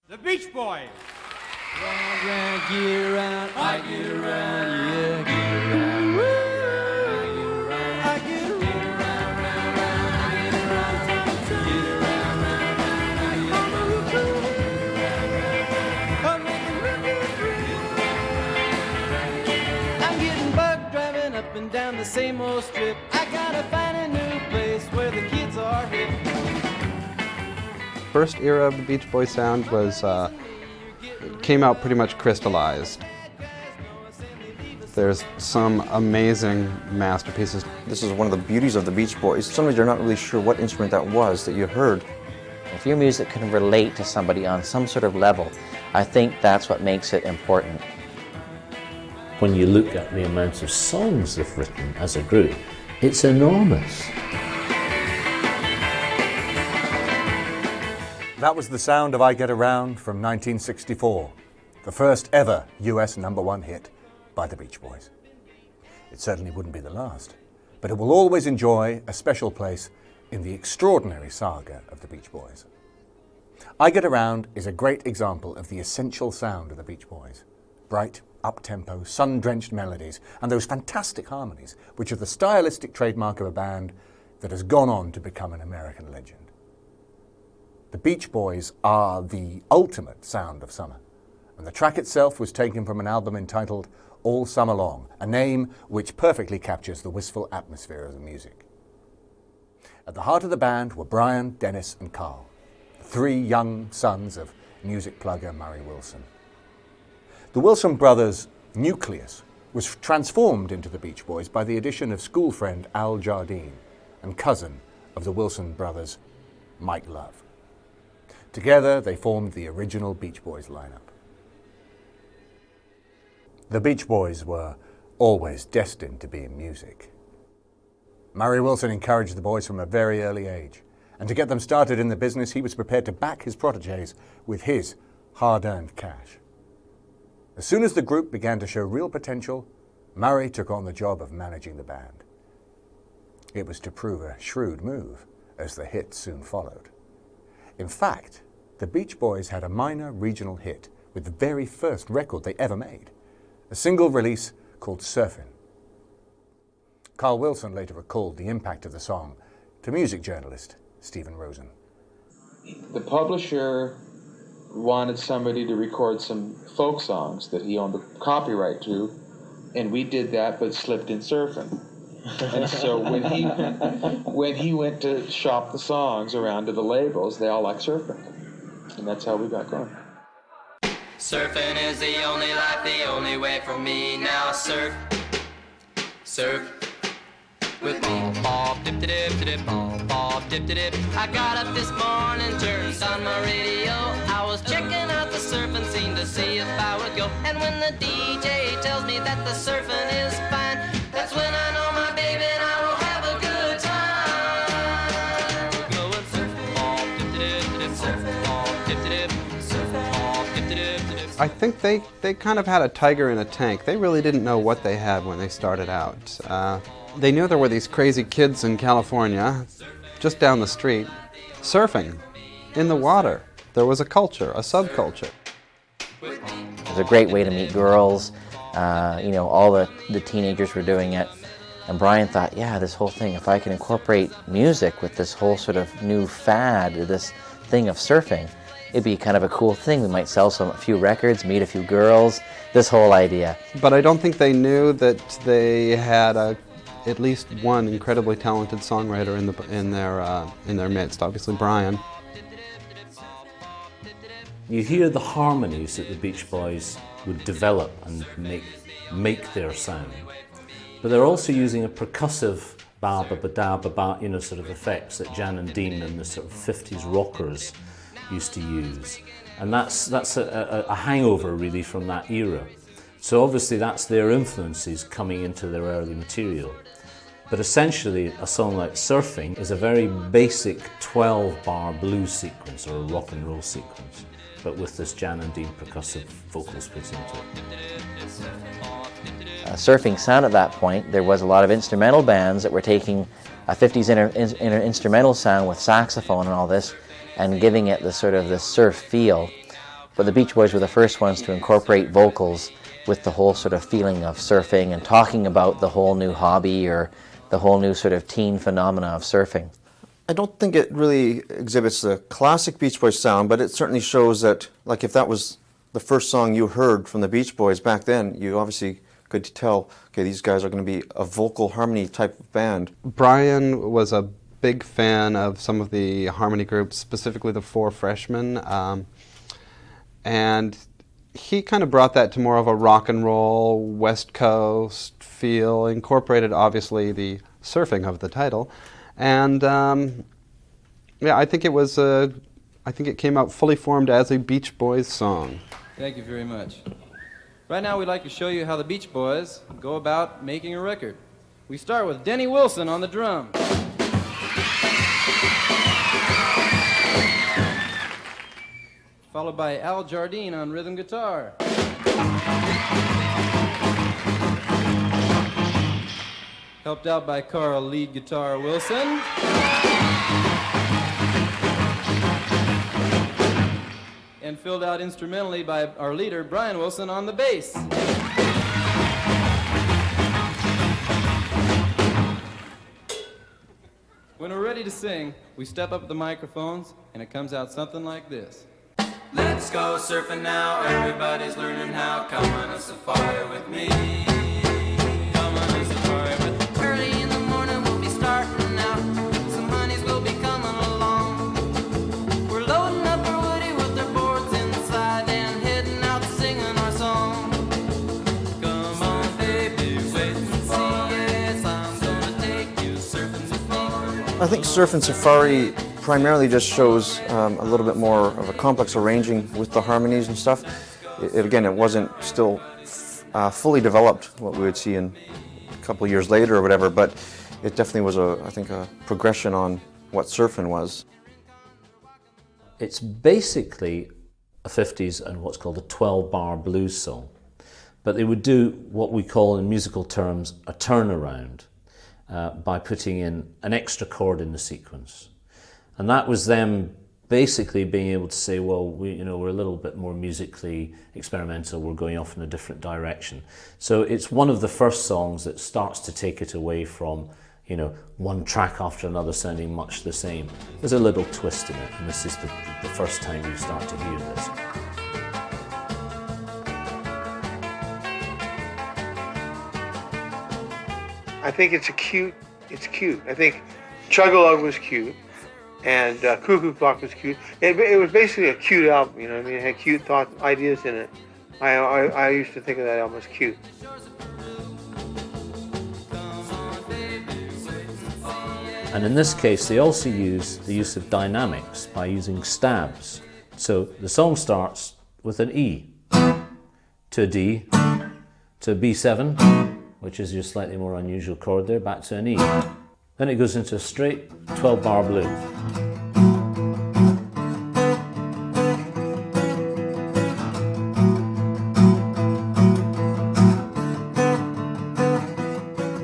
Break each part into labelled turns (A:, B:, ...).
A: The Beach Boys.
B: Round, round, get around, I get around, yeah, get around, woo, I get around, round, round, I get around, get around, round, round, I get around, I'm getting bugged driving up and down the same old strip. I gotta find a new place where the kids are hip.
C: First era of the Beach Boys sound was came out pretty much crystallized. There's some amazing masterpieces.
D: This is one of the beauties of the Beach Boys. Sometimes you're not really sure what instrument that was that you heard.
E: If your music can relate to somebody on some sort of level, I think that's what makes it important.
F: When you look at the amount of songs they've written as a group, it's enormous.
G: That was the sound of I Get Around from 1964, the first ever US #1 hit by the Beach Boys. It certainly wouldn't be the last, but it will always enjoy a special place in the extraordinary saga of the Beach Boys. I Get Around is a great example of the essential sound of the Beach Boys. Bright, up-tempo, sun-drenched melodies, and those fantastic harmonies, which are the stylistic trademark of a band that has gone on to become an American legend. The Beach Boys are the ultimate sound of summer, and the track itself was taken from an album entitled All Summer Long, a name which perfectly captures the wistful atmosphere of the music. At the heart of the band were Brian, Dennis and Carl, the three young sons of music plugger Murray Wilson. The Wilson brothers' nucleus was transformed into the Beach Boys by the addition of school friend Al Jardine and cousin of the Wilson brothers, Mike Love. Together, they formed the original Beach Boys lineup. The Beach Boys were always destined to be in music. Murray Wilson encouraged the boys from a very early age, and to get them started in the business, he was prepared to back his protégés with his hard-earned cash. As soon as the group began to show real potential, Murray took on the job of managing the band. It was to prove a shrewd move, as the hit soon followed. In fact, the Beach Boys had a minor regional hit with the very first record they ever made, a single release called Surfin. Carl Wilson later recalled the impact of the song to music journalist Stephen Rosen.
H: The publisher wanted somebody to record some folk songs that he owned the copyright to, and we did that but slipped in surfing. And so when he went to shop the songs around to the labels, they all liked surfing. And that's how we got going.
B: Surfing is the only life, the only way for me. Now surf, surf with me. Bob, dip, dip, dip, bob, dip, dip. I got up this morning, turned on my radio. I was checking out the surfing scene to see if I would go. And when the DJ tells me that the surfing is fine, that's when I know my baby and I will have a good time. Go and surf, bob, dip, dip, dip, surf, bob, dip, dip, surf, bob, dip, dip, dip.
C: I think they kind of had a tiger in a tank. They really didn't know what they had when they started out. They knew there were these crazy kids in California, just down the street, surfing in the water. There was a culture, a subculture.
E: It was a great way to meet girls. All the teenagers were doing it. And Brian thought, yeah, this whole thing, if I can incorporate music with this whole sort of new fad, this thing of surfing, it'd be kind of a cool thing. We might sell a few records, meet a few girls, this whole idea.
C: But I don't think they knew that they had at least one incredibly talented songwriter in their midst. Obviously, Brian.
F: You hear the harmonies that the Beach Boys would develop and make their sound, but they're also using a percussive ba ba ba da ba ba, sort of effects that Jan and Dean and the sort of 50s rockers used to use, and that's a hangover really from that era. So obviously that's their influences coming into their early material. But essentially a song like Surfing is a very basic 12-bar blues sequence or a rock and roll sequence, but with this Jan and Dean percussive vocals put into it.
E: Surfing sound at that point, there was a lot of instrumental bands that were taking a 50s instrumental sound with saxophone and all this and giving it the sort of the surf feel. But the Beach Boys were the first ones to incorporate vocals with the whole sort of feeling of surfing and talking about the whole new hobby or the whole new sort of teen phenomena of surfing.
D: I don't think it really exhibits the classic Beach Boys sound, but it certainly shows that, like, if that was the first song you heard from the Beach Boys back then, you obviously could tell, okay, these guys are going to be a vocal harmony type of band.
C: Brian was a big fan of some of the harmony groups, specifically the Four Freshmen, and he kind of brought that to more of a rock and roll, West Coast feel, incorporated obviously the surfing of the title, and yeah, I think it came out fully formed as a Beach Boys song.
A: Thank you very much. Right now we'd like to show you how the Beach Boys go about making a record. We start with Denny Wilson on the drums. Followed by Al Jardine on rhythm guitar. Helped out by Carl lead guitar Wilson. And filled out instrumentally by our leader Brian Wilson on the bass. When we're ready to sing, we step up the microphones and it comes out something like this.
B: Let's go surfing now, everybody's learning how. Come on a safari with me. Come on a safari with me. Early in the morning we'll be starting out. Some honeys will be coming along. We're loading up our woody with their boards inside and heading out singing our song. Come on baby, wait and see, yes, I'm gonna take you surfing with me.
D: I think Surfin' Safari primarily just shows a little bit more of a complex arranging with the harmonies and stuff. Again, it wasn't still fully developed, what we would see in a couple of years later or whatever, but it definitely was, I think, a progression on what surfing was.
F: It's basically a 50s and what's called a 12-bar blues song, but they would do what we call in musical terms a turnaround by putting in an extra chord in the sequence. And that was them basically being able to say, well, we're a little bit more musically experimental, we're going off in a different direction. So it's one of the first songs that starts to take it away from, one track after another sounding much the same. There's a little twist in it, and this is the first time you start to hear this.
I: I think it's cute. I think Chug-a-Lug was cute. And Cuckoo Clock was cute. It was basically a cute album, you know what I mean? It had cute thoughts, ideas in it. I used to think of that album as cute.
F: And in this case, they also use the use of dynamics by using stabs. So the song starts with an E to a D to a B7, which is your slightly more unusual chord there, back to an E. Then it goes into a straight 12-bar blues.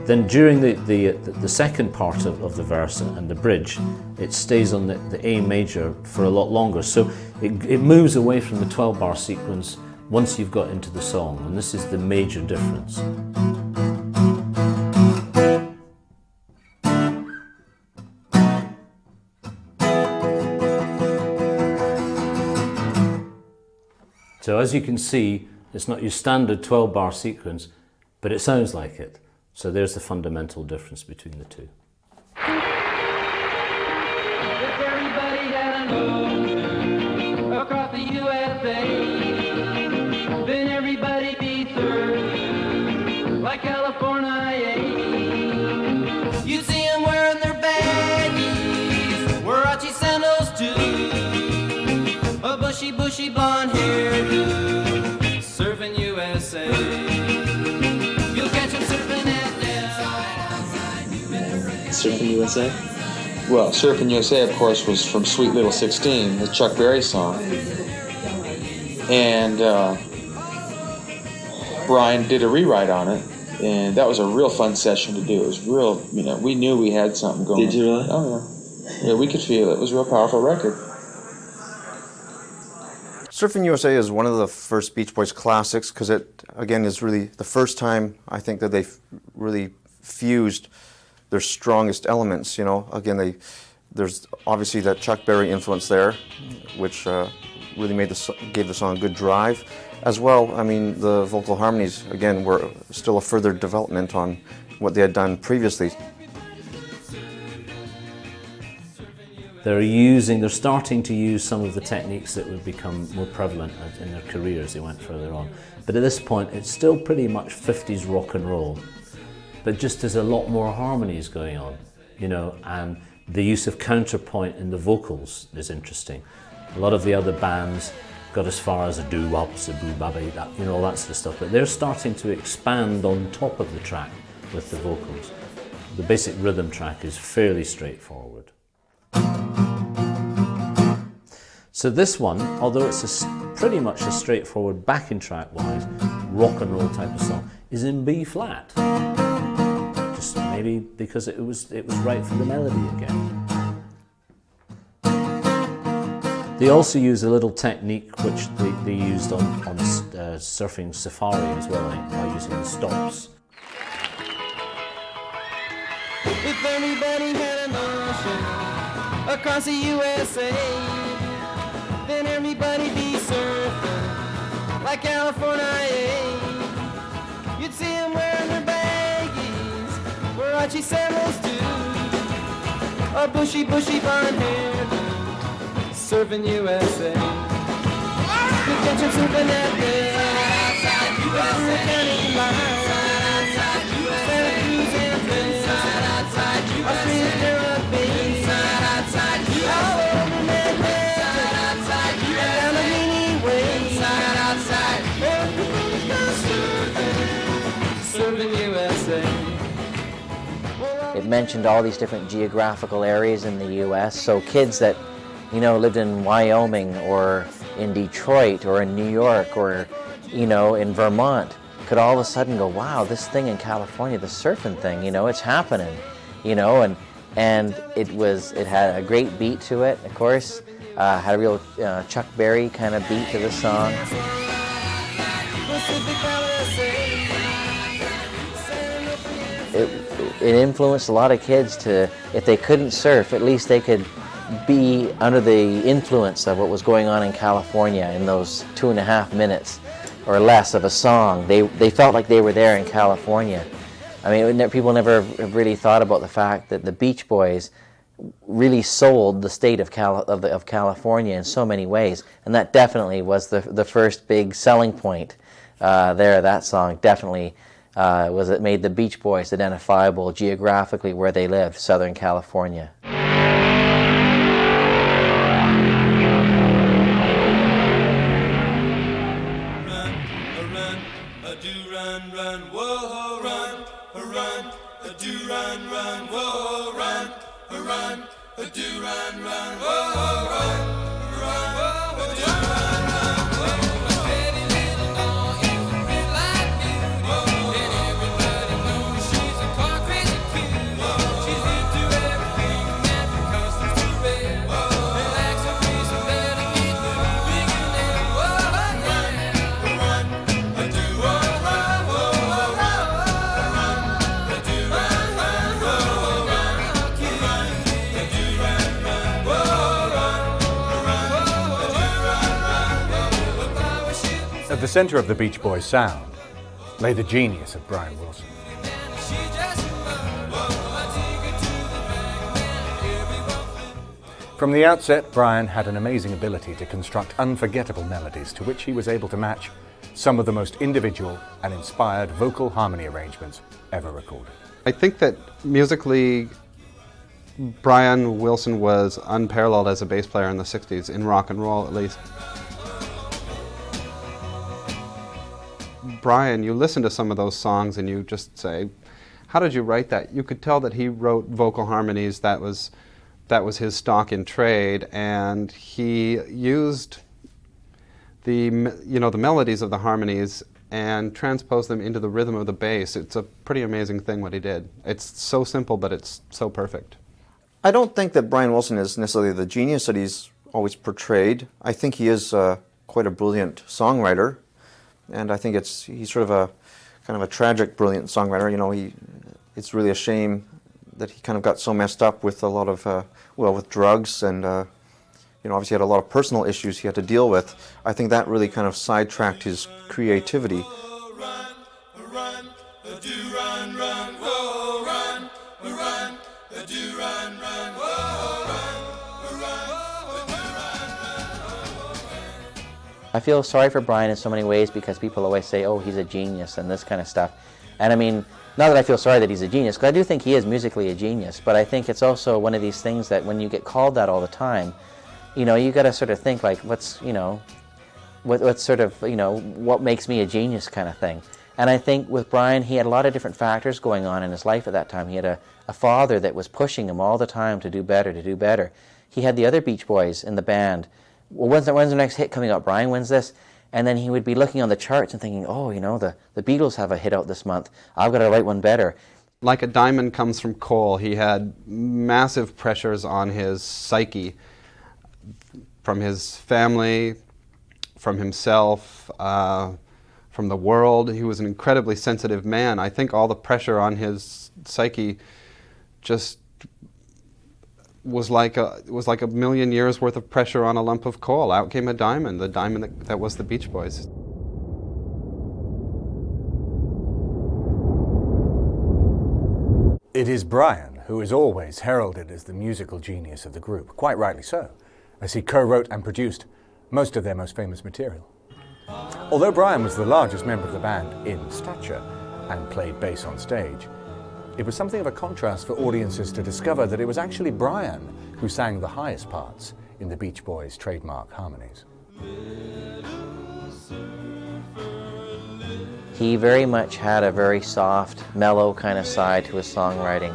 F: Then during the second part of the verse and the bridge, it stays on the A major for a lot longer. So it moves away from the 12-bar sequence once you've got into the song, and this is the major difference. So as you can see, it's not your standard 12-bar sequence, but it sounds like it. So there's the fundamental difference between the two.
A: If everybody had a move across the USA, then everybody be served like California. You see them wearing their baggies, Warachi sandals too, a bushy blonde hairdo, Surfin' USA. You'll catch them surfing at
J: Surfin' USA?
H: Well, Surfin' USA, of course, was from Sweet Little 16, the Chuck Berry song. And Brian did a rewrite on it, and that was a real fun session to do. It was real, we knew we had something going.
J: Did you really?
H: Oh, yeah. Yeah, we could feel it. It was a real powerful record.
D: Surfin USA is one of the first Beach Boys classics because it, again, is really the first time I think that they've really fused their strongest elements. You know, again, there's obviously that Chuck Berry influence there, which really gave the song a good drive. As well, I mean, the vocal harmonies, again, were still a further development on what they had done previously.
F: They're starting to use some of the techniques that would become more prevalent in their career as they went further on. But at this point, it's still pretty much 50s rock and roll. But just there's a lot more harmonies going on, you know, and the use of counterpoint in the vocals is interesting. A lot of the other bands got as far as a doo-wop, a boo-babby, you know, all that sort of stuff. But they're starting to expand on top of the track with the vocals. The basic rhythm track is fairly straightforward. So this one, although it's pretty much a straightforward backing track-wise, rock and roll type of song, is in B flat. Just maybe because it was right for the melody again. They also use a little technique which they used on Surfing Safari as well, I think, by using the stops.
A: If everybody had an ocean across the USA, then everybody be surfing like California. You'd see them wearing their baggies, Warachi sandals too, a bushy blonde hair. Surfin USA. You catch them surfing at the Ventura County line. Santa Cruz and Fresno, Australia, Caribbean, all over Manhattan, down the Meany Way. Everybody's gone surfing, Surfin USA.
E: It mentioned all these different geographical areas in the U.S., so kids that, you know, lived in Wyoming or in Detroit or in New York or, you know, in Vermont could all of a sudden go, wow, this thing in California, the surfing thing, you know, it's happening, you know, and it had a great beat to it, of course, had a real Chuck Berry kind of beat to the song. It influenced a lot of kids to, if they couldn't surf, at least they could be under the influence of what was going on in California in those 2.5 minutes or less of a song. They felt like they were there in California. I mean, people never have really thought about the fact that the Beach Boys really sold the state of California in so many ways, and that definitely was the first big selling point there. That song definitely it made the Beach Boys identifiable geographically where they lived, Southern California.
G: At the center of the Beach Boys' sound lay the genius of Brian Wilson. From the outset, Brian had an amazing ability to construct unforgettable melodies to which he was able to match some of the most individual and inspired vocal harmony arrangements ever recorded.
C: I think that musically, Brian Wilson was unparalleled as a bass player in the 60s, in rock and roll at least. Brian, you listen to some of those songs and you just say, how did you write that? You could tell that he wrote vocal harmonies, that was his stock in trade, and he used the melodies of the harmonies and transposed them into the rhythm of the bass. It's a pretty amazing thing what he did. It's so simple, but it's so perfect.
D: I don't think that Brian Wilson is necessarily the genius that he's always portrayed. I think he is quite a brilliant songwriter, and I think he's sort of a kind of a tragic, brilliant songwriter. You know, it's really a shame that he kind of got so messed up with a lot of, with drugs, and you know, obviously had a lot of personal issues he had to deal with. I think that really kind of sidetracked his creativity.
E: I feel sorry for Brian in so many ways because people always say, oh, he's a genius and this kind of stuff. And I mean, not that I feel sorry that he's a genius, because I do think he is musically a genius, but I think it's also one of these things that when you get called that all the time, you know, you got to sort of think like, what's sort of, you know, what makes me a genius kind of thing. And I think with Brian, he had a lot of different factors going on in his life at that time. He had a father that was pushing him all the time to do better, to do better. He had the other Beach Boys in the band. Well, when's the next hit coming out, Brian? When's this? And then he would be looking on the charts and thinking, oh, you know, the Beatles have a hit out this month. I've got to write one better.
C: Like a diamond comes from coal, he had massive pressures on his psyche, from his family, from himself, from the world. He was an incredibly sensitive man. I think all the pressure on his psyche just was like a million years worth of pressure on a lump of coal. Out came a diamond, the diamond that was the Beach Boys.
G: It is Brian who is always heralded as the musical genius of the group, quite rightly so, as he co-wrote and produced most of their most famous material. Although Brian was the largest member of the band in stature and played bass on stage, it was something of a contrast for audiences to discover that it was actually Brian who sang the highest parts in the Beach Boys' trademark harmonies.
E: He very much had a very soft, mellow kind of side to his songwriting.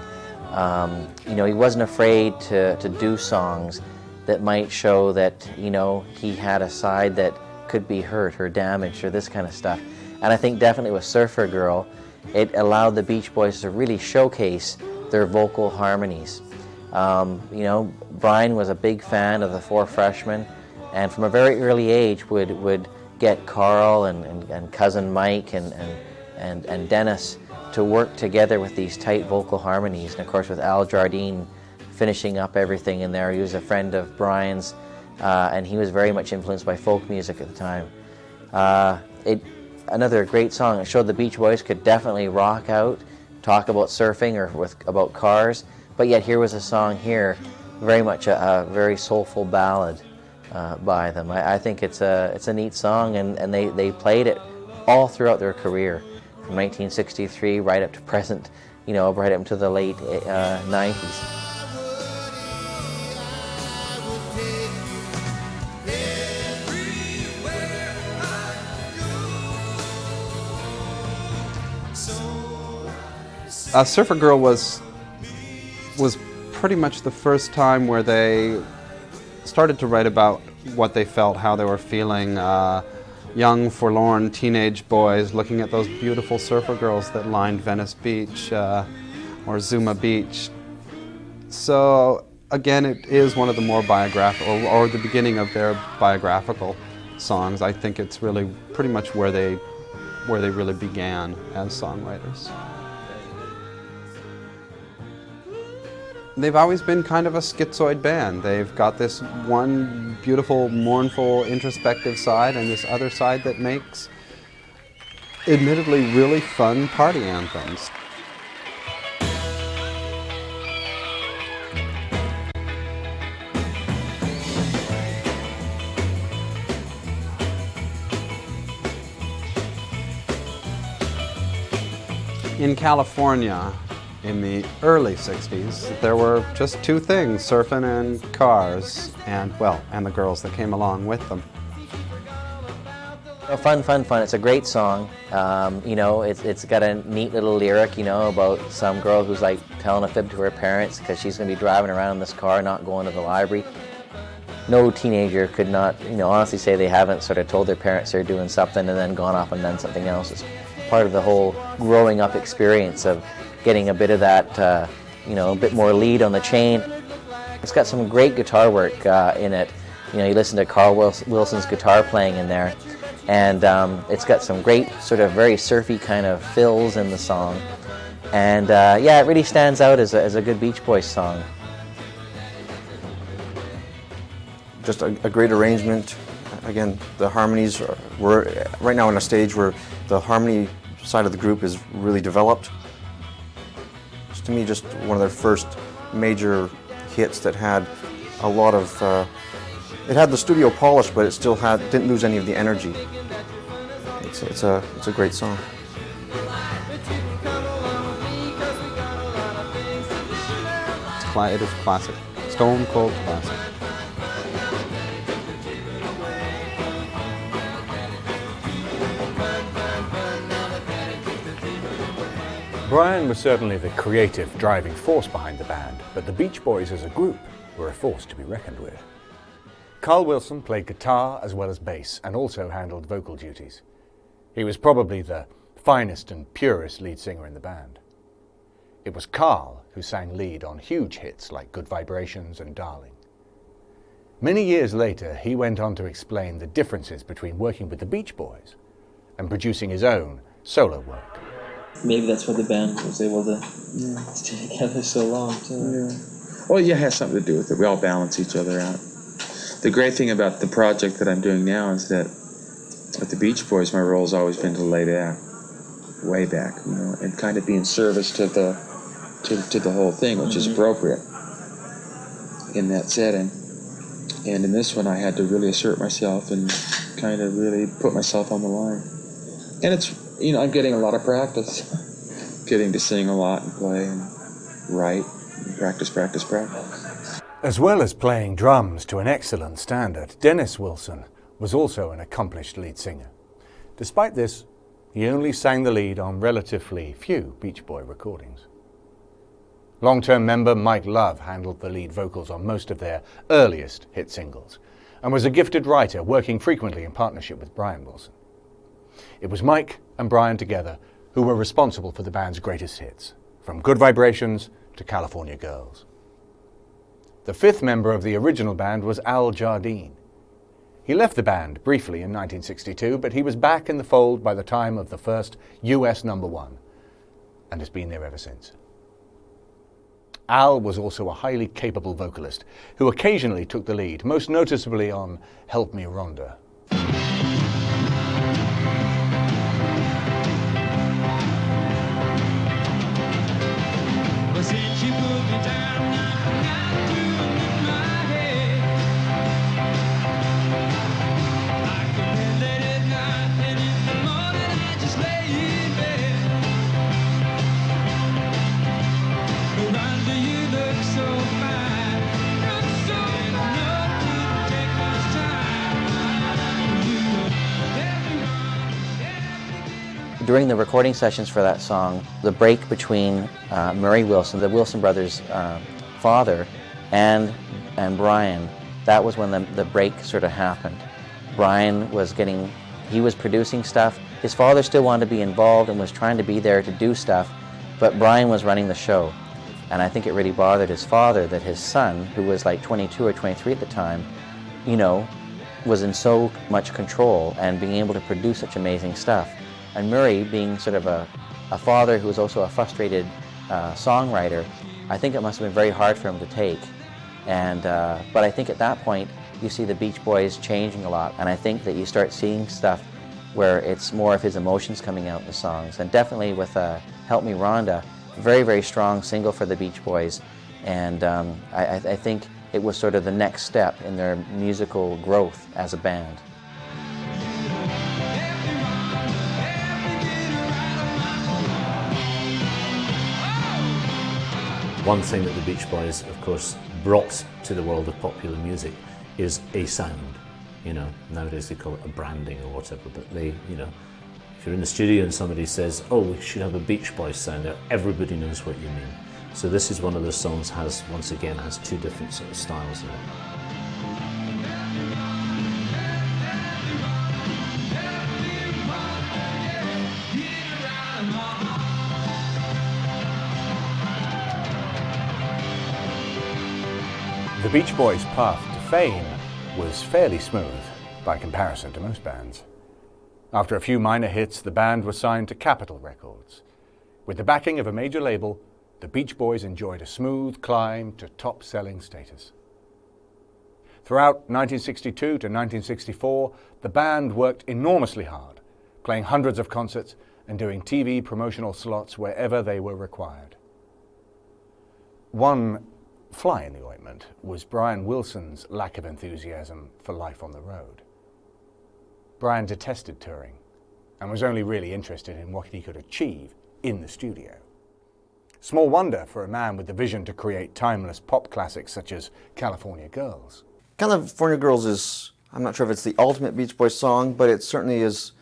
E: You know, he wasn't afraid to do songs that might show that, you know, he had a side that could be hurt or damaged or this kind of stuff. And I think definitely with Surfer Girl, it allowed the Beach Boys to really showcase their vocal harmonies. You know, Brian was a big fan of the Four Freshmen, and from a very early age would get Carl and cousin Mike and Dennis to work together with these tight vocal harmonies. And of course with Al Jardine finishing up everything in there. He was a friend of Brian's, and he was very much influenced by folk music at the time. Another great song. It showed the Beach Boys could definitely rock out, talk about surfing or about cars, but yet here was a song here, very much a very soulful ballad by them. I think it's a neat song, and they played it all throughout their career, from 1963 right up to present, you know, right up to the late 90s.
C: Surfer Girl was pretty much the first time where they started to write about what they felt, how they were feeling. Young, forlorn teenage boys looking at those beautiful surfer girls that lined Venice Beach or Zuma Beach. So again, it is one of the more biographical, or the beginning of their biographical songs. I think it's really pretty much where they really began as songwriters. They've always been kind of a schizoid band. They've got this one beautiful, mournful, introspective side and this other side that makes, admittedly, really fun party anthems. In California, in the early 60s, there were just two things, surfing and cars, and the girls that came along with them.
E: Oh, fun, fun, fun. It's a great song. You know, it's got a neat little lyric, you know, about some girl who's like telling a fib to her parents because she's going to be driving around in this car, not going to the library. No teenager could not, you know, honestly say they haven't sort of told their parents they're doing something and then gone off and done something else. It's part of the whole growing up experience of getting a bit of that, you know, a bit more lead on the chain. It's got some great guitar work in it. You know, you listen to Carl Wilson's guitar playing in there, and it's got some great sort of very surfy kind of fills in the song. And yeah, it really stands out as a good Beach Boys song.
D: Just a great arrangement. Again, the harmonies we're right now in a stage where the harmony side of the group is really developed. It's, to me, just one of their first major hits that had a lot of. It had the studio polish, but it still didn't lose any of the energy. It's a great song.
C: It is classic, stone cold classic.
G: Brian was certainly the creative driving force behind the band, but the Beach Boys as a group were a force to be reckoned with. Carl Wilson played guitar as well as bass and also handled vocal duties. He was probably the finest and purest lead singer in the band. It was Carl who sang lead on huge hits like Good Vibrations and Darling. Many years later, he went on to explain the differences between working with the Beach Boys and producing his own solo work.
J: Maybe that's why the band was able to stay together so long, too.
H: Yeah. Well, yeah, it has something to do with it. We all balance each other out. The great thing about the project that I'm doing now is that with the Beach Boys, my role has always been to lay back, way back, you know, and kind of be in service to the whole thing, which is appropriate in that setting. And in this one, I had to really assert myself and kind of really put myself on the line. And it's, you know, I'm getting a lot of practice, getting to sing a lot and play and write, and practice.
G: As well as playing drums to an excellent standard, Dennis Wilson was also an accomplished lead singer. Despite this, he only sang the lead on relatively few Beach Boy recordings. Long-term member Mike Love handled the lead vocals on most of their earliest hit singles and was a gifted writer working frequently in partnership with Brian Wilson. It was Mike and Brian together who were responsible for the band's greatest hits, from Good Vibrations to California Girls. The fifth member of the original band was Al Jardine. He left the band briefly in 1962, but he was back in the fold by the time of the first US #1 and has been there ever since. Al was also a highly capable vocalist who occasionally took the lead, most noticeably on Help Me Rhonda.
E: During the recording sessions for that song, the break between Murray Wilson, the Wilson brothers' father, and Brian, that was when the break sort of happened. Brian was he was producing stuff. His father still wanted to be involved and was trying to be there to do stuff, but Brian was running the show. And I think it really bothered his father that his son, who was like 22 or 23 at the time, you know, was in so much control and being able to produce such amazing stuff. And Murray, being sort of a father who was also a frustrated songwriter, I think it must have been very hard for him to take. And but I think at that point, you see the Beach Boys changing a lot, and I think that you start seeing stuff where it's more of his emotions coming out in the songs. And definitely with Help Me Rhonda, very, very strong single for the Beach Boys, and I think it was sort of the next step in their musical growth as a band.
F: One thing that the Beach Boys, of course, brought to the world of popular music is a sound. You know, nowadays they call it a branding or whatever, but they, you know, if you're in the studio and somebody says, oh, we should have a Beach Boys sound there, everybody knows what you mean. So this is one of those songs once again, has two different sort of styles in it.
G: The Beach Boys' path to fame was fairly smooth by comparison to most bands. After a few minor hits, the band was signed to Capitol Records. With the backing of a major label, the Beach Boys enjoyed a smooth climb to top-selling status. Throughout 1962 to 1964, the band worked enormously hard, playing hundreds of concerts and doing TV promotional slots wherever they were required. One fly in the ointment was Brian Wilson's lack of enthusiasm for life on the road. Brian detested touring and was only really interested in what he could achieve in the studio. Small wonder for a man with the vision to create timeless pop classics such as California Girls.
D: California Girls is, I'm not sure if it's the ultimate Beach Boys song, but it certainly has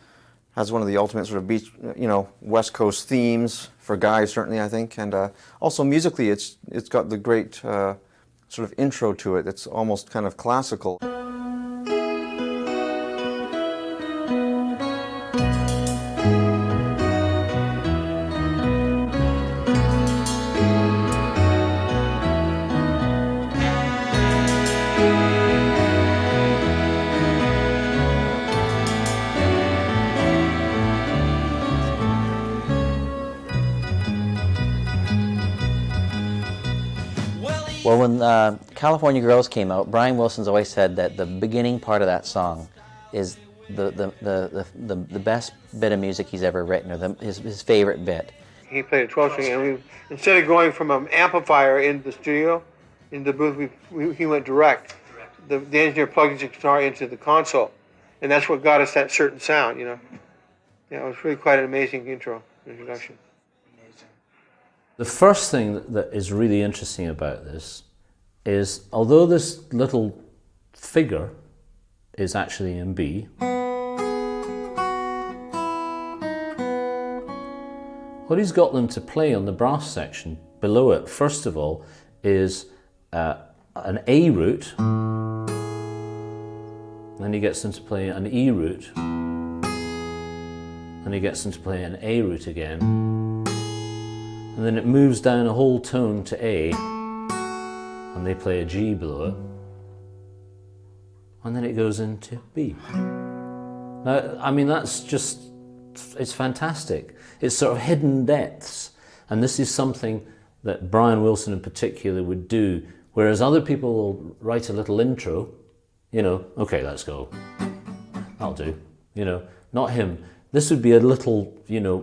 D: one of the ultimate sort of beach, West Coast themes for guys, certainly, I think. And also musically, it's got the great sort of intro to it. It's almost kind of classical.
E: Well, when California Girls came out, Brian Wilson's always said that the beginning part of that song is the best bit of music he's ever written, or his favorite bit.
I: He played a 12-string, and instead of going from an amplifier into the studio, in the booth, he went direct. The engineer plugged his guitar into the console, and that's what got us that certain sound, Yeah, it was really quite an amazing introduction.
F: The first thing that is really interesting about this is, although this little figure is actually in B, what he's got them to play on the brass section below it, first of all, is an A root, then he gets them to play an E root, and he gets them to play an A root again. And then it moves down a whole tone to A, and they play a G below it, and then it goes into B. Now, I mean, that's just, it's fantastic. It's sort of hidden depths, and this is something that Brian Wilson in particular would do, whereas other people will write a little intro, okay, let's go, that'll do, not him. This would be a little,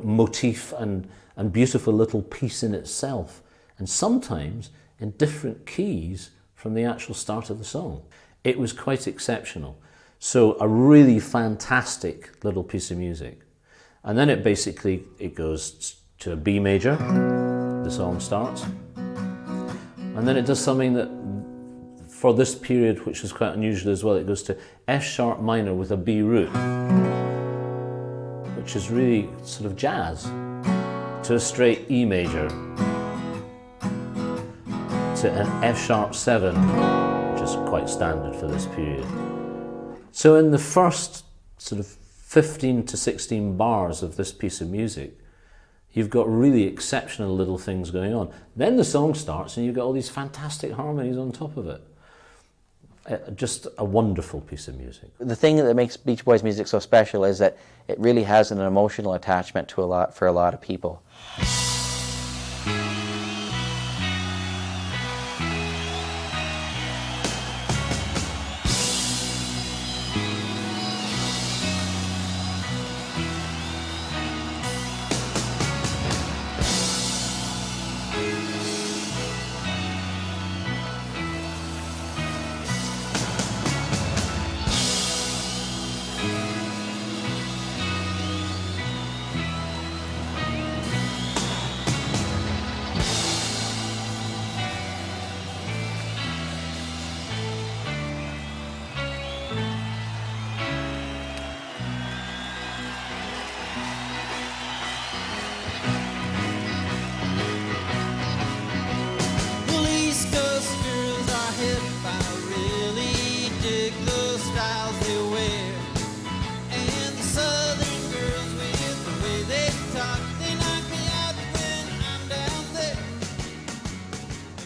F: motif and beautiful little piece in itself, and sometimes in different keys from the actual start of the song. It was quite exceptional. So a really fantastic little piece of music. And then it goes to a B major, the song starts, and then it does something that for this period, which is quite unusual as well, it goes to F sharp minor with a B root, which is really sort of jazz, to a straight E major, to an F sharp 7, which is quite standard for this period. So in the first sort of 15 to 16 bars of this piece of music, you've got really exceptional little things going on. Then the song starts and you've got all these fantastic harmonies on top of it. Just a wonderful piece of music.
E: The thing that makes Beach Boys music so special is that it really has an emotional attachment to for a lot of people.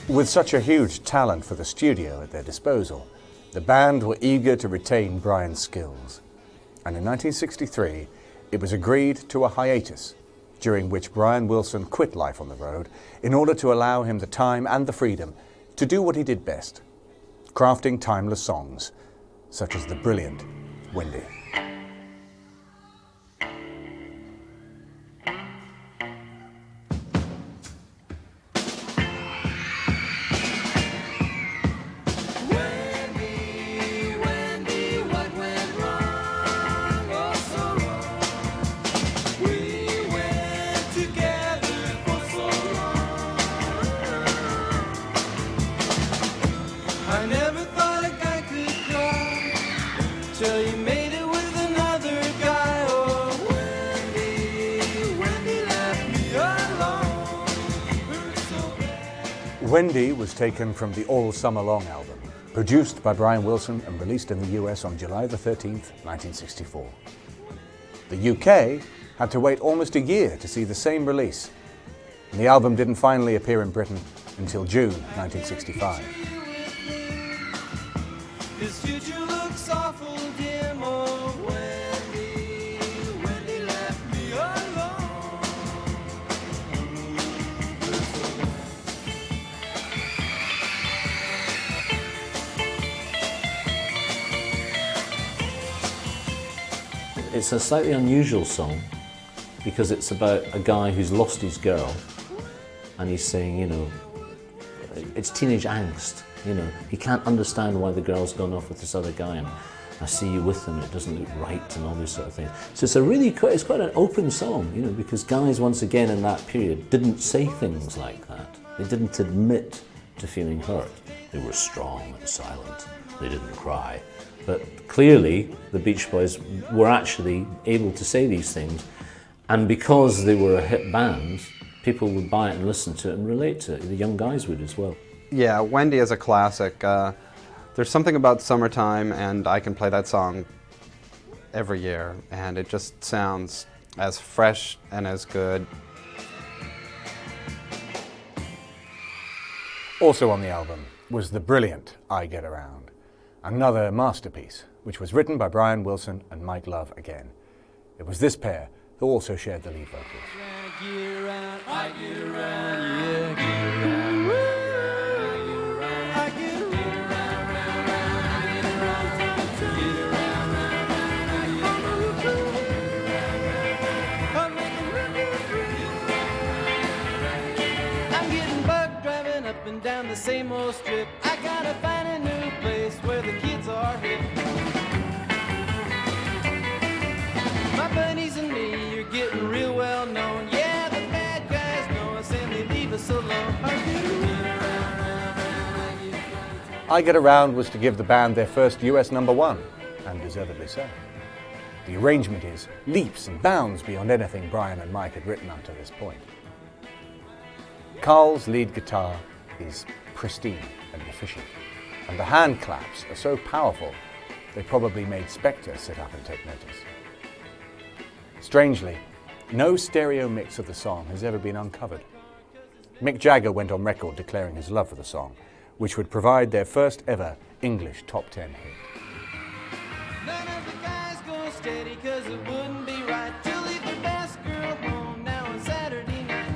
G: With such a huge talent for the studio at their disposal, The band were eager to retain Brian's skills, and in 1963 it was agreed to a hiatus, during which Brian Wilson quit life on the road in order to allow him the time and the freedom to do what he did best, crafting timeless songs, such as the brilliant Wendy.
A: I never thought a guy could cry till you made it with another guy. Oh, Wendy left me alone. Hurt so bad.
G: Wendy was taken from the All Summer Long album, produced by Brian Wilson and released in the US on July the 13th, 1964. The UK had to wait almost a year to see the same release, and the album didn't finally appear in Britain until June 1965.
A: His future looks awful dim. Oh, Wendy left me alone.
F: It's a slightly unusual song because it's about a guy who's lost his girl, and he's saying, you know, it's teenage angst. You know, he can't understand why the girl's gone off with this other guy, and I see you with them, it doesn't look right, and all these sort of things. So it's quite an open song, you know, because guys, once again, in that period, didn't say things like that. They didn't admit to feeling hurt. They were strong and silent. They didn't cry. But clearly, the Beach Boys were actually able to say these things, and because they were a hit band, people would buy it and listen to it and relate to it. The young guys would as well.
C: Yeah, Wendy is a classic. There's something about summertime, and I can play that song every year, and it just sounds as fresh and as good.
G: Also on the album was the brilliant I Get Around, another masterpiece, which was written by Brian Wilson and Mike Love again. It was this pair who also shared the lead vocals.
A: I get around, I get around, yeah, get around. Up and down the same old strip, I gotta find a new place where the kids are hip. My buddies and me, you're getting real well known. Yeah, the bad guys know us and they leave us alone.
G: I Get Around was to give the band their first US #1, and deservedly so. The arrangement is leaps and bounds beyond anything Brian and Mike had written up to this point. Carl's lead guitar is pristine and efficient, and the hand claps are so powerful they probably made Spector sit up and take notice. Strangely, no stereo mix of the song has ever been uncovered. Mick Jagger went on record declaring his love for the song, which would provide their first ever English top 10 hit.
A: None of the guys go steady 'cause it wouldn't be right to leave the best girl home now on Saturday night.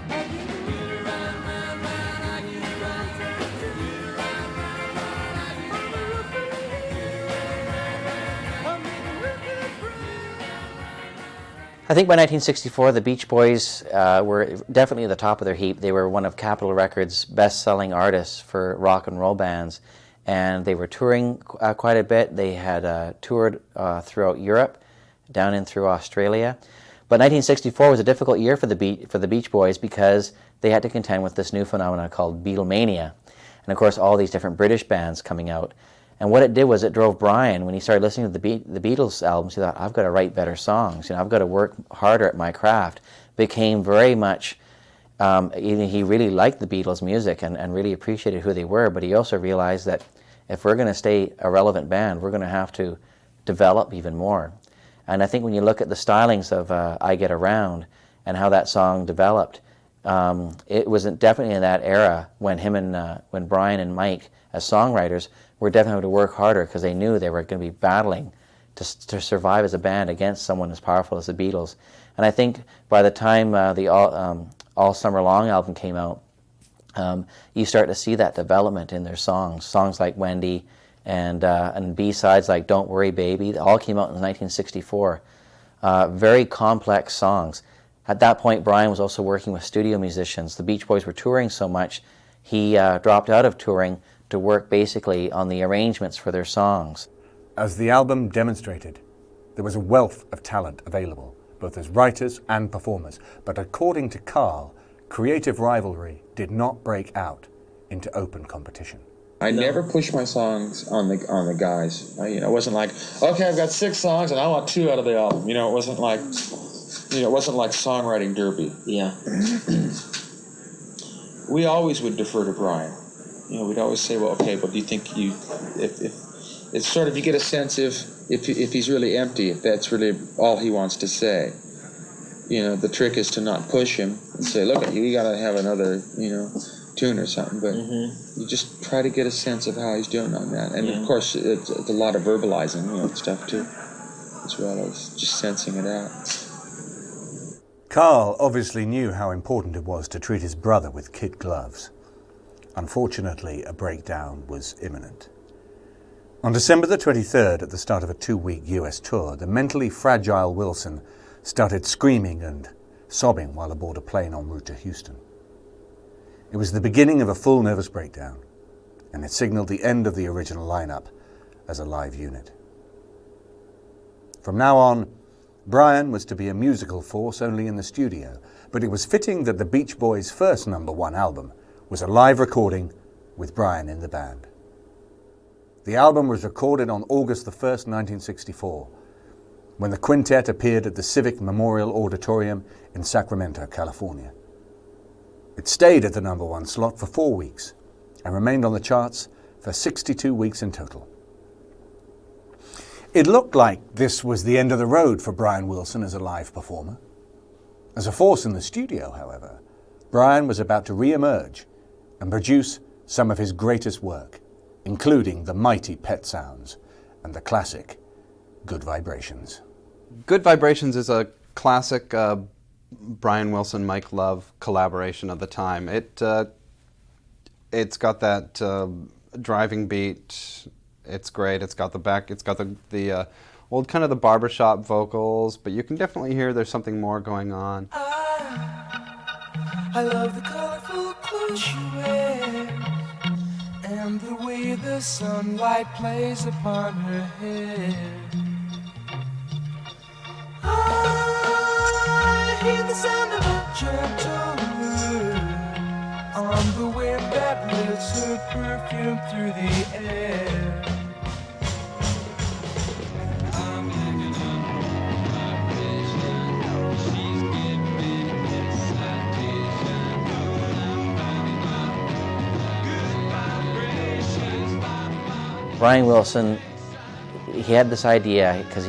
E: I think by 1964, the Beach Boys were definitely at the top of their heap. They were one of Capitol Records' best-selling artists for rock and roll bands, and they were touring quite a bit. They had toured throughout Europe, down in through Australia. But 1964 was a difficult year for the Beach Boys because they had to contend with this new phenomenon called Beetlemania, and of course all these different British bands coming out. And what it did was it drove Brian, when he started listening to the Beatles albums, he thought, I've got to write better songs, you know, I've got to work harder at my craft. Became very much, he really liked the Beatles' music and really appreciated who they were, but he also realized that if we're going to stay a relevant band, we're going to have to develop even more. And I think when you look at the stylings of I Get Around and how that song developed, it was definitely in that era when when Brian and Mike, as songwriters, were definitely having to work harder because they knew they were going to be battling to survive as a band against someone as powerful as the Beatles. And I think by the time the All Summer Long album came out, you start to see that development in their songs. Songs like Wendy and B-sides like Don't Worry Baby, they all came out in 1964. Very complex songs. At that point, Brian was also working with studio musicians. The Beach Boys were touring so much, he dropped out of touring to work basically on the arrangements for their songs.
G: As the album demonstrated, there was a wealth of talent available, both as writers and performers. But according to Carl, creative rivalry did not break out into open competition.
H: I never pushed my songs on the guys. I wasn't like, okay, I've got 6 songs and I want 2 out of the album. It wasn't like, it wasn't like songwriting derby.
J: Yeah.
H: We always would defer to Brian. We'd always say, well, okay, but do you think if it's sort of, you get a sense if he's really empty, if that's really all he wants to say. The trick is to not push him and say, look, you got to have another, tune or something. But you just try to get a sense of how he's doing on that. And of course, it's a lot of verbalizing, stuff too, as well as just sensing it out.
G: Carl obviously knew how important it was to treat his brother with kid gloves. Unfortunately, a breakdown was imminent. On December the 23rd, at the start of a 2-week US tour, the mentally fragile Wilson started screaming and sobbing while aboard a plane en route to Houston. It was the beginning of a full nervous breakdown, and it signaled the end of the original lineup as a live unit. From now on, Brian was to be a musical force only in the studio, but it was fitting that the Beach Boys' first #1 album was a live recording with Brian in the band. The album was recorded on August the 1st, 1964, when the quintet appeared at the Civic Memorial Auditorium in Sacramento, California. It stayed at the #1 slot for 4 weeks and remained on the charts for 62 weeks in total. It looked like this was the end of the road for Brian Wilson as a live performer. As a force in the studio, however, Brian was about to re-emerge and produce some of his greatest work, including the mighty Pet Sounds and the classic Good Vibrations.
C: Good Vibrations is a classic Brian Wilson, Mike Love collaboration of the time. It's got that driving beat. It's great. It's got the old kind of the barbershop vocals, but you can definitely hear there's something more going on.
A: I love the colorful clothes she wears and the way the sunlight plays upon her hair. I hear the sound of a gentle word on the wind that lifts her perfume through the air. I'm picking up vibrations. She's giving me excitation. I'm finding out good vibrations.
E: Brian Wilson, he had this idea because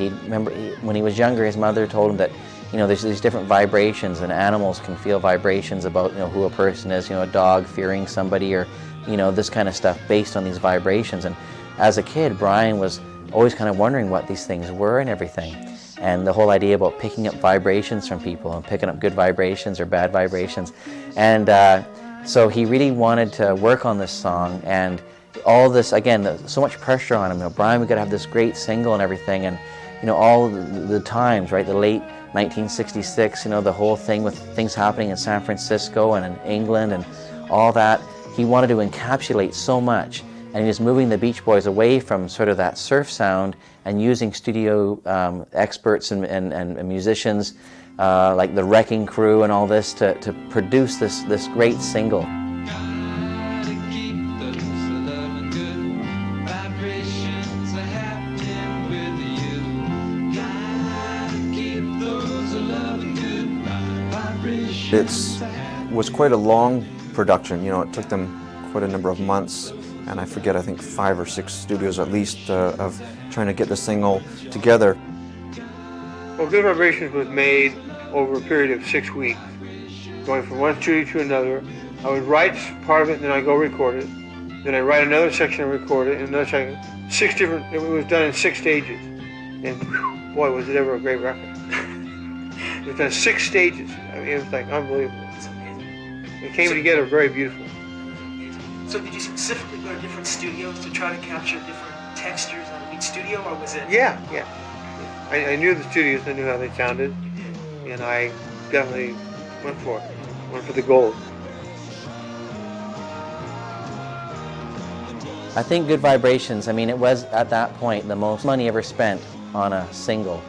E: when he was younger, his mother told him that there's these different vibrations, and animals can feel vibrations about who a person is, a dog fearing somebody, or this kind of stuff based on these vibrations. And as a kid, Brian was always kind of wondering what these things were and everything, and the whole idea about picking up vibrations from people and picking up good vibrations or bad vibrations. And so he really wanted to work on this song, and all this, again, so much pressure on him. Brian, we got to have this great single and everything, and all the times, right? The late 1966, the whole thing with things happening in San Francisco and in England and all that. He wanted to encapsulate so much, and he was moving the Beach Boys away from sort of that surf sound and using studio experts and musicians like the Wrecking Crew and all this to produce this great single.
D: It was quite a long production. It took them quite a number of months, and I think 5 or 6 studios at least of trying to get the single together.
I: Well, Good Vibrations was made over a period of 6 weeks, going from one studio to another. I would write part of it and then I'd go record it. Then I write another section and record it, and another section. It was done in 6 stages. And boy, was it ever a great record. It was done 6 stages. I mean, it was like unbelievable.
K: It's amazing.
I: It came together very beautifully.
K: So did you specifically go to different studios to try to capture different textures on each studio, or was it?
I: Yeah. I knew the studios, I knew how they sounded, and I definitely went for it. Went for the gold.
E: I think Good Vibrations, I mean, it was at that point the most money ever spent on a single.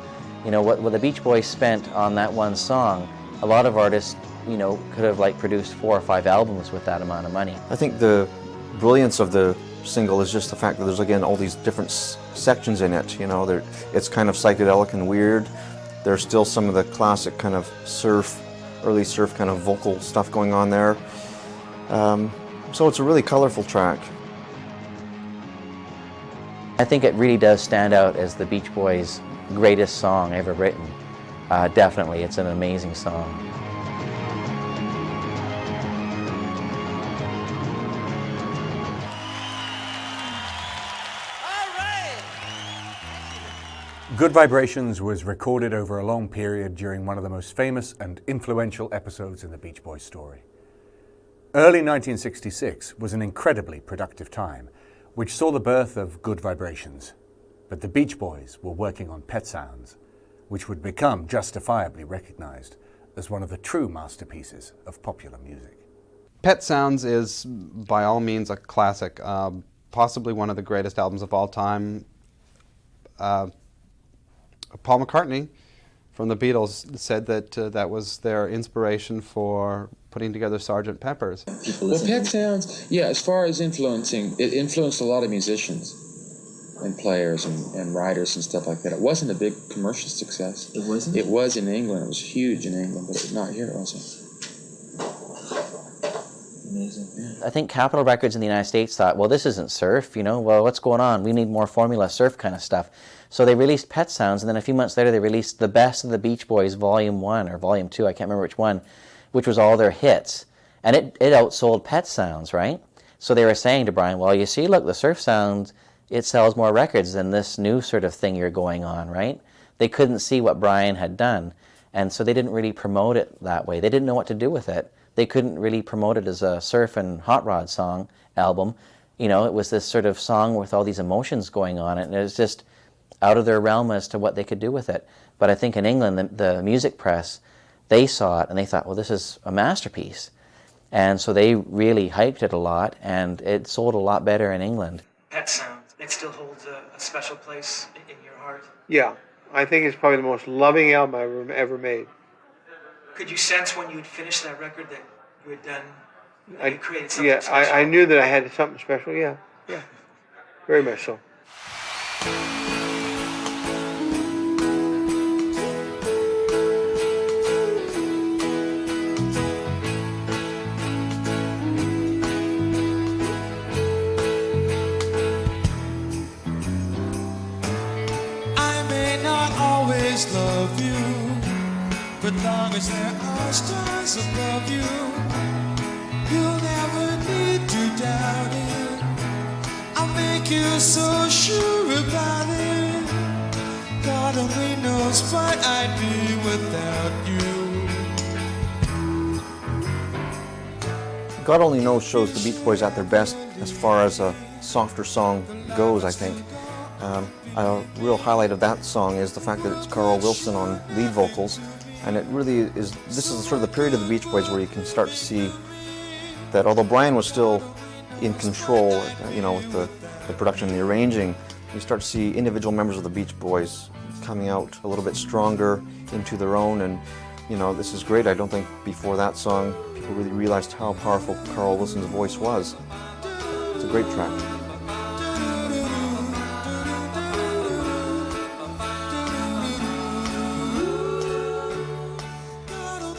E: You know, what the Beach Boys spent on that one song, a lot of artists, you know, could have like produced 4 or 5 albums with that amount of money.
D: I think the brilliance of the single is just the fact that there's, again, all these different sections in it. You know, it's kind of psychedelic and weird. There's still some of the classic kind of early surf kind of vocal stuff going on there. So it's a really colorful track.
E: I think it really does stand out as the Beach Boys' greatest song ever written. Definitely, it's an amazing song.
G: Good Vibrations was recorded over a long period during one of the most famous and influential episodes in the Beach Boys story. Early 1966 was an incredibly productive time, which saw the birth of Good Vibrations. But the Beach Boys were working on Pet Sounds, which would become justifiably recognized as one of the true masterpieces of popular music.
C: Pet Sounds is, by all means, a classic, possibly one of the greatest albums of all time. Paul McCartney from the Beatles said that that was their inspiration for putting together Sgt. Pepper's.
H: Well, Pet Sounds, yeah, as far as influencing, it influenced a lot of musicians and players and writers and stuff like that. It wasn't a big commercial success.
J: It wasn't?
H: It was in England. It was huge in England, but not here, also.
J: Amazing.
E: I think Capitol Records in the United States thought, well, this isn't surf, you know, well, what's going on? We need more formula surf kind of stuff. So they released Pet Sounds, and then a few months later they released The Best of the Beach Boys Volume 1 or Volume 2, I can't remember which one, which was all their hits. And it outsold Pet Sounds, right? So they were saying to Brian, well, you see, look, the surf sound, it sells more records than this new sort of thing you're going on, right? They couldn't see what Brian had done, and so they didn't really promote it that way. They didn't know what to do with it. They couldn't really promote it as a surf and hot rod song album. You know, it was this sort of song with all these emotions going on, and it was just out of their realm as to what they could do with it. But I think in England, the music press, they saw it and they thought, well, this is a masterpiece. And so they really hyped it a lot, and it sold a lot better in England.
K: Pet Sounds, it still holds a special place in your heart.
I: Yeah, I think it's probably the most loving album I've ever made.
K: Could you sense when you'd finished that record that you had done, you had created something
I: Yeah,
K: special?
I: I knew that I had something special, yeah. Very much so.
A: Love you, but long as there are stars above you, you'll never need to doubt it. I'll make you so sure about it. God only knows what I'd be without you.
D: God Only Knows shows the Beach Boys at their best as far as a softer song goes, I think. A real highlight of that song is the fact that it's Carl Wilson on lead vocals, and it really is, this is sort of the period of the Beach Boys where you can start to see that although Brian was still in control, you know, with the production and the arranging, you start to see individual members of the Beach Boys coming out a little bit stronger into their own, and you know, this is great. I don't think before that song people really realized how powerful Carl Wilson's voice was. It's a great track.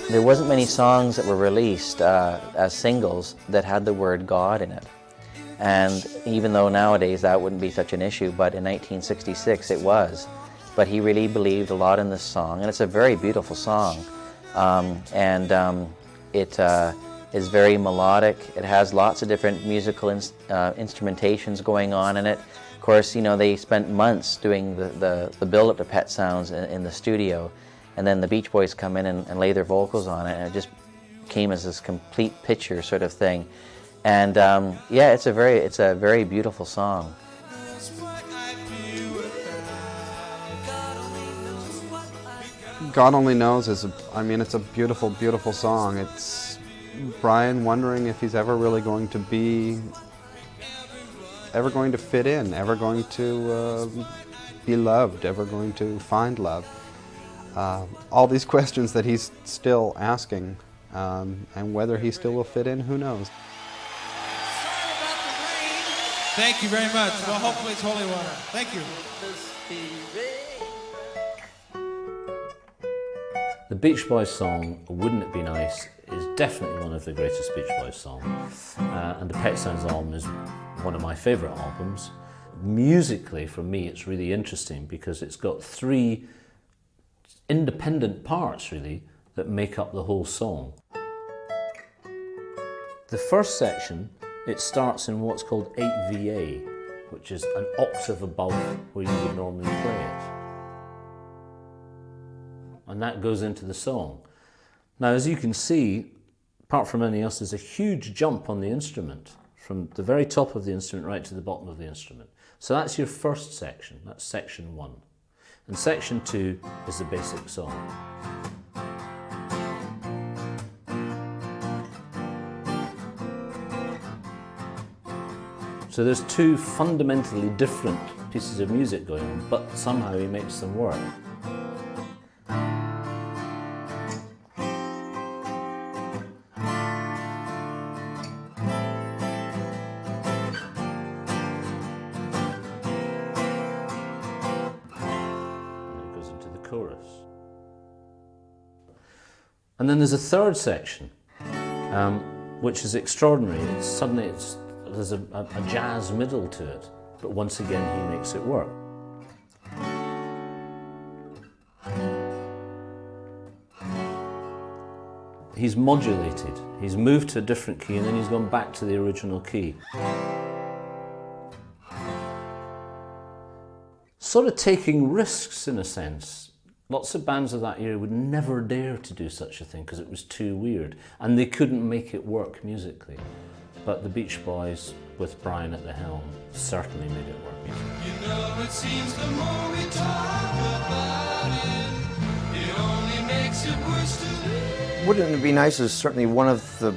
E: There wasn't many songs that were released as singles that had the word God in it. And even though nowadays that wouldn't be such an issue, but in 1966 it was. But he really believed a lot in this song, and it's a very beautiful song. It is very melodic. It has lots of different musical instrumentations going on in it. Of course, you know, they spent months doing the build-up to Pet Sounds in the studio, and then the Beach Boys come in and lay their vocals on it, and it just came as this complete picture sort of thing. And yeah, it's a very beautiful song.
C: God Only Knows is, it's a beautiful, beautiful song. It's Brian wondering if he's ever really going to fit in, ever going to be loved, ever going to find love. All these questions that he's still asking, and whether he still will fit in, who knows.
A: Thank you very much. Well, hopefully it's holy water. Thank you.
F: The Beach Boys song, Wouldn't It Be Nice, is definitely one of the greatest Beach Boys songs. And the Pet Sounds album is one of my favourite albums. Musically, for me, it's really interesting because it's got 3 independent parts, really, that make up the whole song. The first section, it starts in what's called 8VA, which is an octave above where you would normally play it. And that goes into the song. Now, as you can see, apart from anything else, there's a huge jump on the instrument, from the very top of the instrument right to the bottom of the instrument. So that's your first section, that's section 1. And section 2 is the basic song. So there's 2 fundamentally different pieces of music going on, but somehow he makes them work. And then there's a third section, which is extraordinary. There's a jazz middle to it, but once again he makes it work. He's modulated, he's moved to a different key, and then he's gone back to the original key. Sort of taking risks in a sense. Lots of bands of that era would never dare to do such a thing because it was too weird and they couldn't make it work musically. But the Beach Boys, with Brian at the helm, certainly made it work musically.
A: You know, it seems the more we talk about it only makes it worse to live.
D: Wouldn't It Be Nice is certainly one of the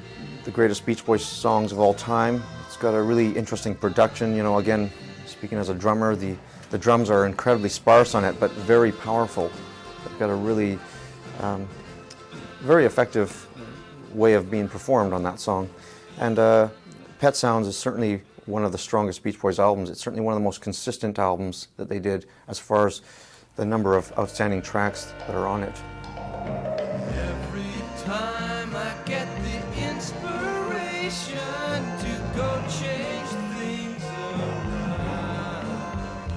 D: greatest Beach Boys songs of all time. It's got a really interesting production. You know, again, speaking as a drummer, the drums are incredibly sparse on it, but very powerful. They've got a really very effective way of being performed on that song. And Pet Sounds is certainly one of the strongest Beach Boys albums. It's certainly one of the most consistent albums that they did as far as the number of outstanding tracks that are on it.
A: Every time I get the inspiration to go change things around.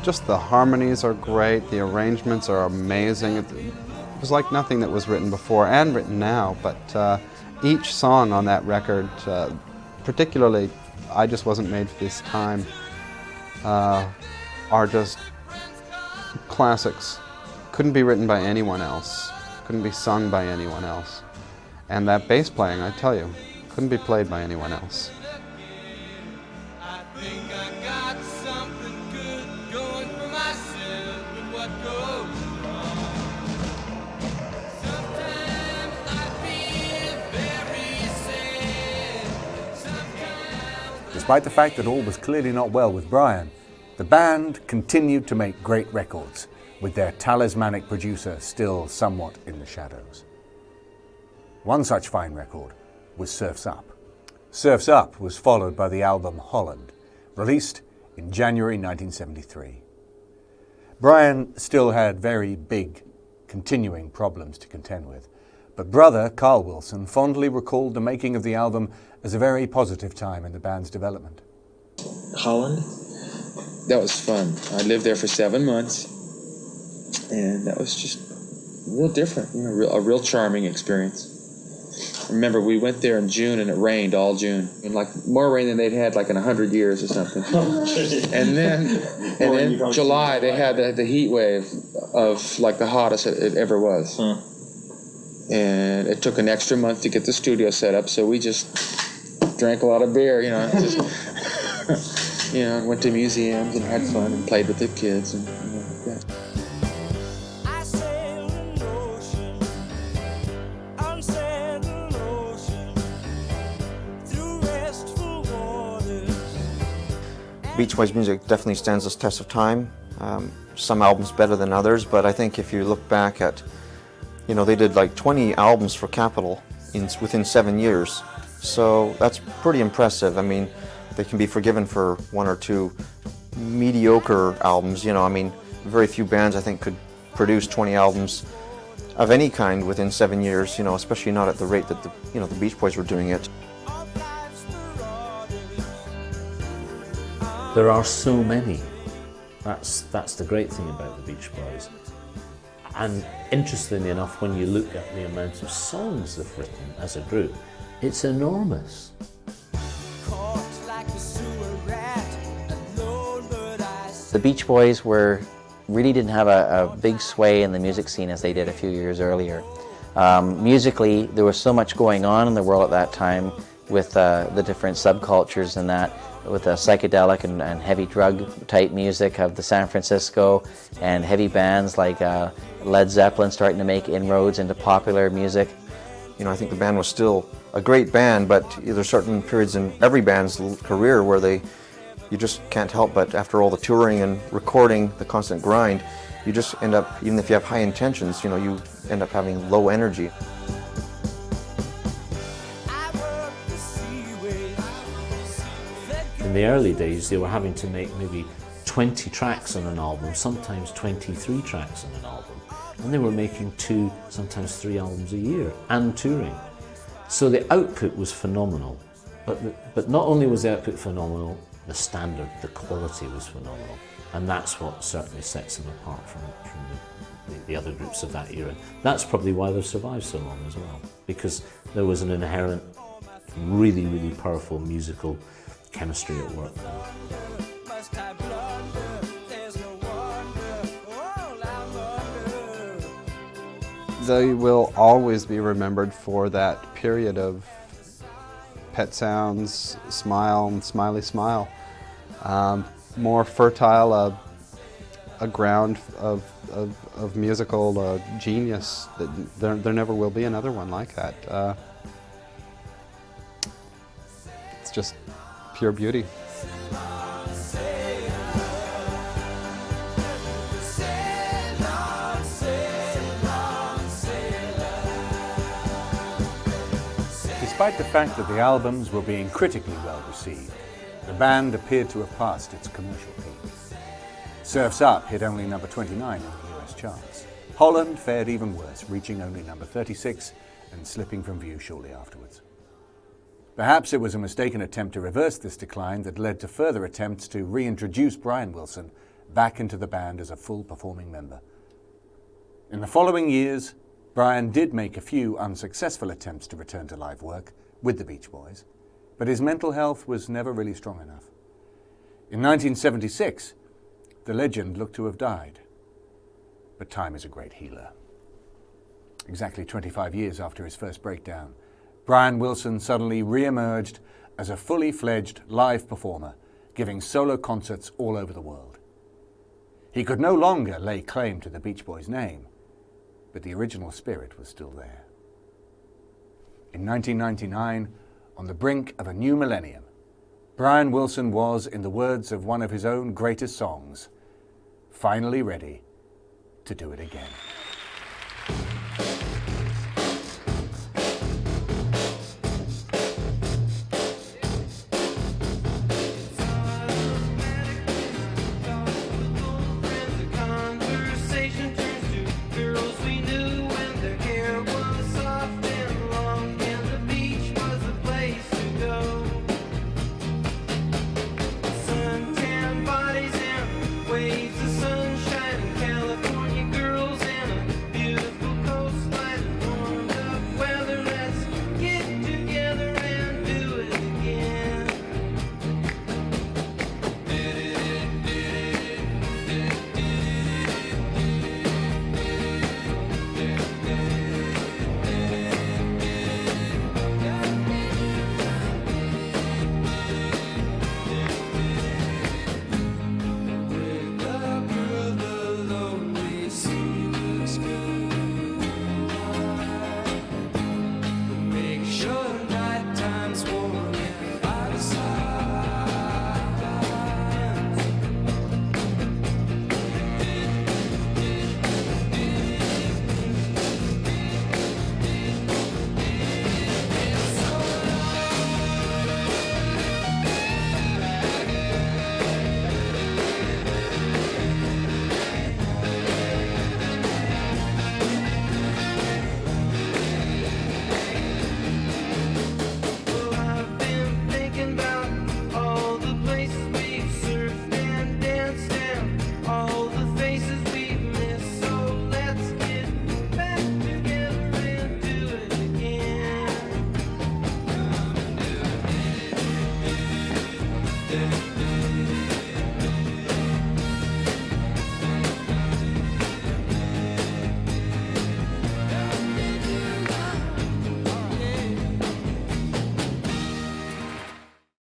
C: Just the harmonies are great, the arrangements are amazing. It was like nothing that was written before and written now, but each song on that record, particularly I Just Wasn't Made for This Time, are just classics. Couldn't be written by anyone else, couldn't be sung by anyone else. And that bass playing, I tell you, couldn't be played by anyone else.
G: Despite the fact that all was clearly not well with Brian, the band continued to make great records, with their talismanic producer still somewhat in the shadows. One such fine record was Surf's Up. Surf's Up was followed by the album Holland, released in January 1973. Brian still had very big, continuing problems to contend with, but brother Carl Wilson fondly recalled the making of the album as a very positive time in the band's development.
J: Holland?
H: That was fun. I lived there for 7 months, and that was just real different, you know, a real charming experience. remember we went there in June and it rained all June, and like more rain than they'd had like in 100 years or something. and then July they had the heat wave of like the hottest it ever was. And it took an extra month to get the studio set up, so we just drank a lot of beer, you know, just, you know, and went to museums and had fun and played with the kids and, you know, like that.
D: Beach Boys music definitely stands the test of time. Some albums better than others, but I think if you look back at, you know, they did like 20 albums for Capitol within 7 years. So that's pretty impressive. I mean, they can be forgiven for 1 or 2 mediocre albums. You know, I mean, very few bands I think could produce 20 albums of any kind within 7 years. You know, especially not at the rate that the Beach Boys were doing it.
F: There are so many. That's the great thing about the Beach Boys. And interestingly enough, when you look at the amount of songs they've written as a group, it's enormous.
E: The Beach Boys really didn't have a big sway in the music scene as they did a few years earlier. Musically, there was so much going on in the world at that time with the different subcultures and that, with the psychedelic and heavy drug type music of the San Francisco, and heavy bands like Led Zeppelin starting to make inroads into popular music.
D: You know, I think the band was still a great band, but there's certain periods in every band's career where you just can't help but, after all the touring and recording, the constant grind, you just end up, even if you have high intentions, you know, you end up having low energy.
F: In the early days, they were having to make maybe 20 tracks on an album, sometimes 23 tracks on an album. And they were making 2, sometimes 3 albums a year, and touring. So the output was phenomenal. But not only was the output phenomenal, the standard, the quality was phenomenal. And that's what certainly sets them apart from the other groups of that era. That's probably why they've survived so long as well, because there was an inherent, really, really powerful musical chemistry at work.
C: They will always be remembered for that period of Pet Sounds, Smile, and Smiley Smile. More fertile, a ground of musical genius. That there never will be another one like that. It's just pure beauty.
G: Despite the fact that the albums were being critically well received, the band appeared to have passed its commercial peak. Surf's Up hit only number 29 in the US charts. Holland fared even worse, reaching only number 36 and slipping from view shortly afterwards. Perhaps it was a mistaken attempt to reverse this decline that led to further attempts to reintroduce Brian Wilson back into the band as a full performing member. In the following years, Brian did make a few unsuccessful attempts to return to live work with the Beach Boys, but his mental health was never really strong enough. In 1976, the legend looked to have died, but time is a great healer. Exactly 25 years after his first breakdown, Brian Wilson suddenly re-emerged as a fully fledged live performer, giving solo concerts all over the world. He could no longer lay claim to the Beach Boys' name, but the original spirit was still there. In 1999, on the brink of a new millennium, Brian Wilson was, in the words of one of his own greatest songs, finally ready to do it again.